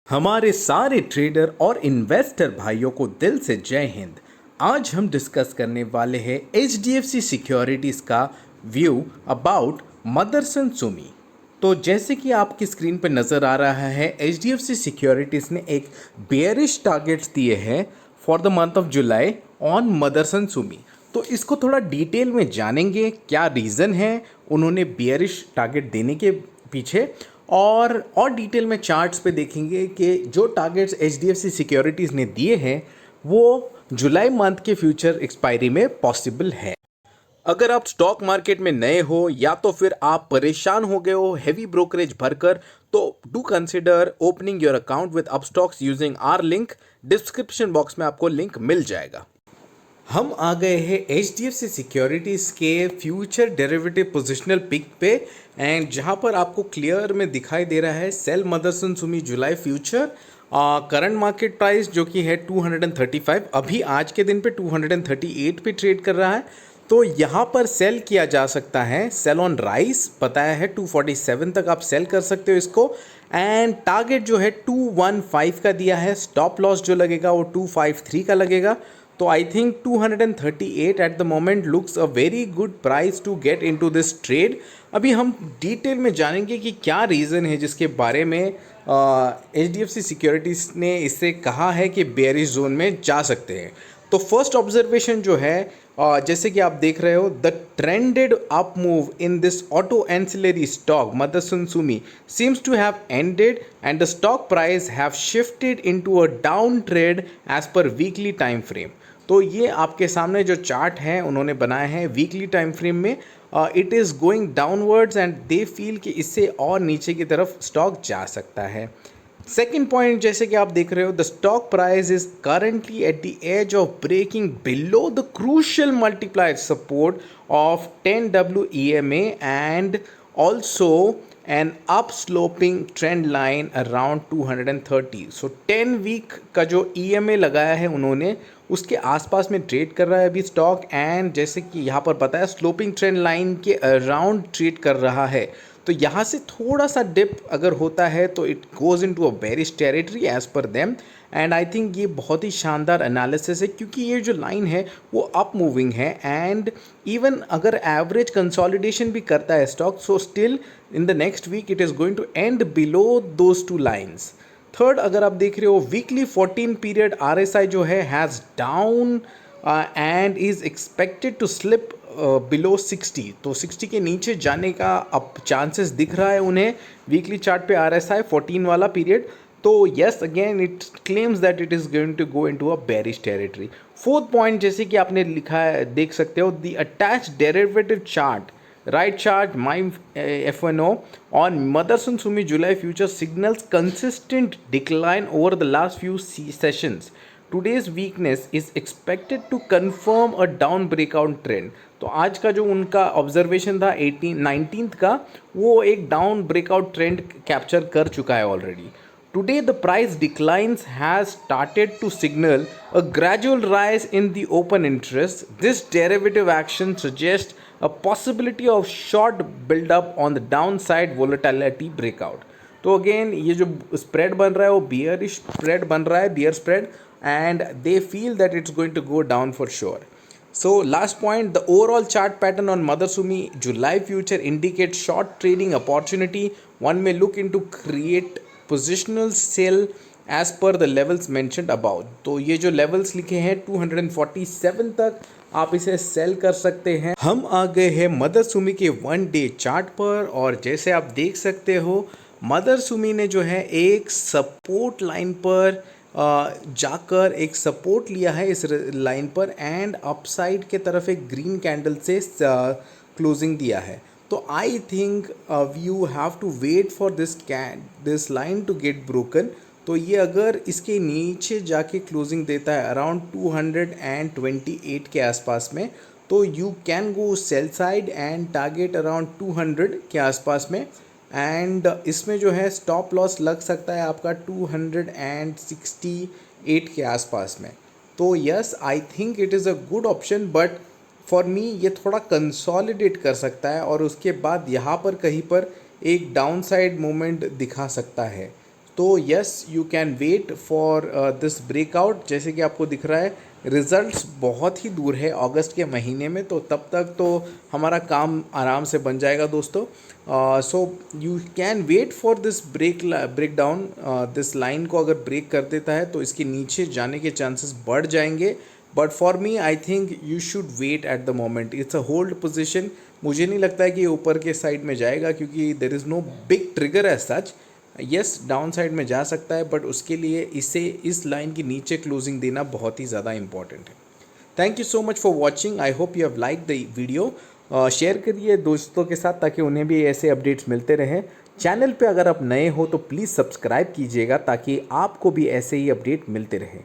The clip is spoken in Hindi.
हमारे सारे ट्रेडर और इन्वेस्टर भाइयों को दिल से जय हिंद। आज हम डिस्कस करने वाले हैं HDFC सिक्योरिटीज़ का व्यू अबाउट मदरसन सुमी। तो जैसे कि आपकी स्क्रीन पर नज़र आ रहा है, HDFC सिक्योरिटीज़ ने एक बेयरिश टारगेट्स दिए हैं for the month of July on Motherson Sumi. तो इसको थोड़ा डिटेल में जानेंगे, क्या रीज़न है उन्होंने बेयरिश टारगेट देने के पीछे, और डिटेल में चार्ट्स पे देखेंगे कि जो टारगेट्स HDFC सिक्योरिटीज़ ने दिए हैं वो जुलाई मंथ के फ्यूचर एक्सपायरी में पॉसिबल है। अगर आप स्टॉक मार्केट में नए हो या तो फिर आप परेशान हो गए हो हैवी ब्रोकरेज भरकर, तो do consider opening your account with Upstox using our link. Description box में आपको लिंक मिल जाएगा। हम आ गए हैं HDFC सिक्योरिटीज़ के फ्यूचर डेरिवेटिव पोजिशनल पिक पे, एंड जहाँ पर आपको क्लियर में दिखाई दे रहा है सेल मदरसन सुमी जुलाई फ्यूचर। करंट मार्केट प्राइस जो कि है 235, अभी आज के दिन पे 238 पे ट्रेड कर रहा है। तो यहाँ पर सेल किया जा सकता है, सेल ऑन राइस बताया है 247 तक आप सेल कर सकते हो इसको। एंड टारगेट जो है 215 का दिया है, स्टॉप लॉस जो लगेगा वो 253 का लगेगा। तो I think 238 at the moment looks a very good price to get into this trade. अभी हम डिटेल में जानेंगे कि क्या रीज़न है जिसके बारे में HDFC सिक्योरिटीज़ ने इससे कहा है कि बेयरिश जोन में जा सकते हैं। तो फर्स्ट ऑब्जर्वेशन जो है, जैसे कि आप देख रहे हो, the trended up move in this auto ancillary stock Motherson Sumi seems to have ended and the stock price have shifted into a down trend as per weekly time frame। तो ये आपके सामने जो चार्ट है उन्होंने बनाए हैं वीकली टाइम फ्रेम में, it is going downwards and they feel कि इससे और नीचे की तरफ स्टॉक जा सकता है। सेकेंड पॉइंट, जैसे कि आप देख रहे हो, the stock price is currently at the edge of breaking below the crucial multiplier support of 10W EMA and also an up sloping trend line around 230। So 10 week का जो EMA लगाया है उन्होंने, उसके आसपास में ट्रेड कर रहा है अभी स्टॉक, एंड जैसे कि यहाँ पर बताया स्लोपिंग ट्रेंड लाइन के अराउंड ट्रेड कर रहा है। तो यहाँ से थोड़ा सा डिप अगर होता है तो it goes into a bearish territory as per them. And I think ये बहुत ही शानदार एनालिसिस है, क्योंकि ये जो लाइन है वो अप मूविंग है, एंड इवन अगर एवरेज कंसोलिडेशन भी करता है stock, so still in the next week it is going to end below those two lines. Third, अगर आप देख रहे हो वीकली 14 पीरियड RSI जो है has down and is expected to slip below 60। तो 60 के नीचे जाने का अब चांसेस दिख रहा है उन्हें वीकली चार्ट पे RSI 14 वाला पीरियड। तो yes, again it claims that it is going to go into a bearish territory. Fourth point, जैसे कि आपने लिखा है, देख सकते हो, the attach derivative chart right chart my FNO on Motherson Sumi July future signals consistent decline over the last few sessions. Today's weakness is expected to confirm a down breakout trend। तो आज का जो उनका ऑब्जर्वेशन था 19th का, वो एक डाउन ब्रेकआउट ट्रेंड कैप्चर कर चुका है already. Today, the price declines has started to signal a gradual rise in the open interest. This derivative action suggests a possibility of short build-up on the downside volatility breakout. तो अगेन ये जो स्प्रेड बन रहा है वो बियरिश स्प्रेड बन रहा है, bear spread, and they feel that it's going to go down for sure. So last point, the overall chart pattern on Motherson July future indicates short trading opportunity. One may look into create positional sell as per the levels mentioned above। तो ये जो levels लिखे हैं 247 तक आप इसे सेल कर सकते हैं। हम आ गए हैं मदरसुमी के 1 डे चार्ट पर, और जैसे आप देख सकते हो मदरसुमी ने जो है एक सपोर्ट लाइन पर जाकर एक सपोर्ट लिया है इस लाइन पर, एंड अपसाइड के तरफ एक ग्रीन कैंडल से क्लोजिंग दिया है। तो I think you have to wait for this line to get broken. तो ये अगर इसके नीचे जाके क्लोजिंग देता है अराउंड 228 के आसपास में, तो you can go sell side and target around 200 के आसपास में, एंड इसमें जो है स्टॉप लॉस लग सकता है आपका 268 के आसपास में। तो yes, I think it is a good option, but for मी ये थोड़ा कंसोलिडेट कर सकता है और उसके बाद यहाँ पर कहीं पर एक डाउन साइड मूवमेंट दिखा सकता है। तो yes you can wait for this breakout. जैसे कि आपको दिख रहा है रिजल्ट्स बहुत ही दूर है अगस्त के महीने में, तो तब तक तो हमारा काम आराम से बन जाएगा दोस्तों। So you can wait for this break down. This line को अगर ब्रेक कर देता है तो इसके नीचे जाने के चांसेस बढ़ जाएंगे, but for me I think you should wait at the moment. It's a hold position. मुझे नहीं लगता है कि ये ऊपर के साइड में जाएगा, क्योंकि there is no big trigger as such. Yes downside में जा सकता है, बट उसके लिए इसे इस लाइन के नीचे क्लोजिंग देना बहुत ही ज़्यादा इंपॉर्टेंट है। Thank you so much for watching. I hope you have like the video. Share करिए दोस्तों के साथ ताकि उन्हें भी ऐसे अपडेट्स मिलते रहें। चैनल पे अगर आप नए हो तो प्लीज़ सब्सक्राइब कीजिएगा ताकि आपको भी ऐसे ही अपडेट मिलते रहें।